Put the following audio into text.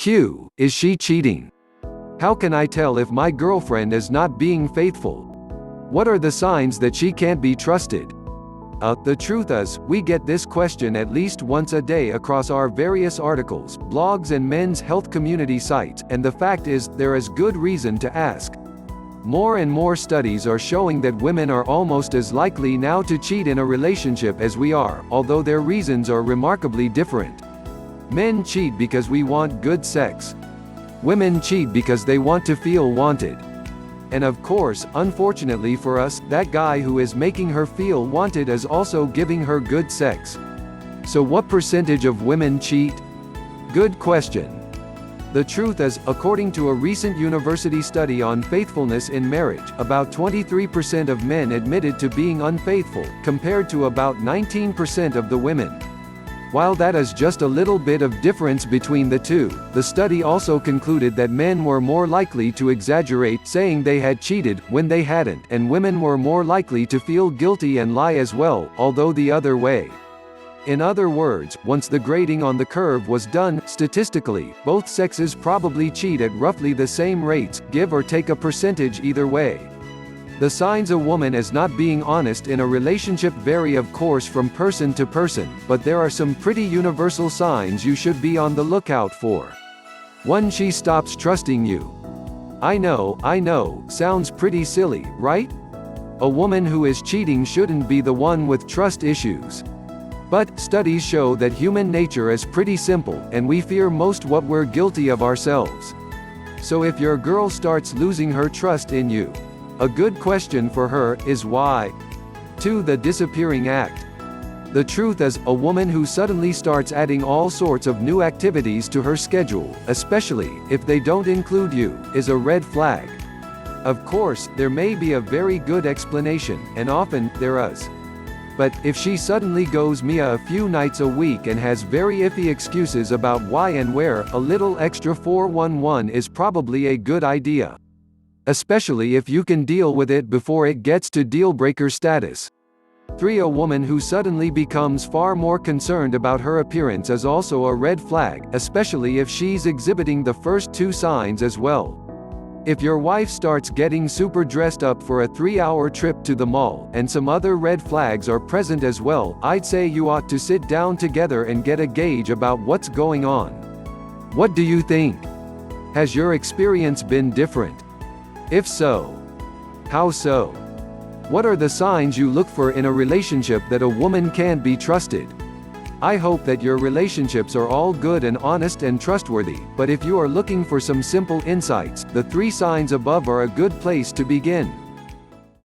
Q. Is she cheating? How can I tell if my girlfriend is not being faithful? What are the signs that she can't be trusted? The truth is, we get this question at least once a day across our various articles, blogs and men's health community sites, and the fact is, there is good reason to ask. More and more studies are showing that women are almost as likely now to cheat in a relationship as we are, although their reasons are remarkably different. Men cheat because we want good sex. Women cheat because they want to feel wanted. And of course, unfortunately for us, that guy who is making her feel wanted is also giving her good sex. So what percentage of women cheat? Good question. The truth is, according to a recent university study on faithfulness in marriage, about 23% of men admitted to being unfaithful, compared to about 19% of the women. While that is just a little bit of difference between the two, the study also concluded that men were more likely to exaggerate saying they had cheated, when they hadn't, and women were more likely to feel guilty and lie as well, although the other way. In other words, once the grading on the curve was done, statistically, both sexes probably cheat at roughly the same rates, give or take a percentage either way. The signs a woman is not being honest in a relationship vary of course from person to person, but there are some pretty universal signs you should be on the lookout for. 1. She stops trusting you. I know, sounds pretty silly, right? A woman who is cheating shouldn't be the one with trust issues. But, studies show that human nature is pretty simple, and we fear most what we're guilty of ourselves. So if your girl starts losing her trust in you, a good question for her is why. 2. The disappearing act. The truth is, a woman who suddenly starts adding all sorts of new activities to her schedule, especially if they don't include you, is a red flag. Of course, there may be a very good explanation, and often, there is. But, if she suddenly goes Mia a few nights a week and has very iffy excuses about why and where, a little extra 411 is probably a good idea. Especially if you can deal with it before it gets to deal-breaker status. 3. A woman who suddenly becomes far more concerned about her appearance is also a red flag, especially if she's exhibiting the first two signs as well. If your wife starts getting super dressed up for a 3-hour trip to the mall, and some other red flags are present as well, I'd say you ought to sit down together and get a gauge about what's going on. What do you think? Has your experience been different? If so, how so? What are the signs you look for in a relationship that a woman can't be trusted? I hope that your relationships are all good and honest and trustworthy, but if you are looking for some simple insights, the 3 signs above are a good place to begin.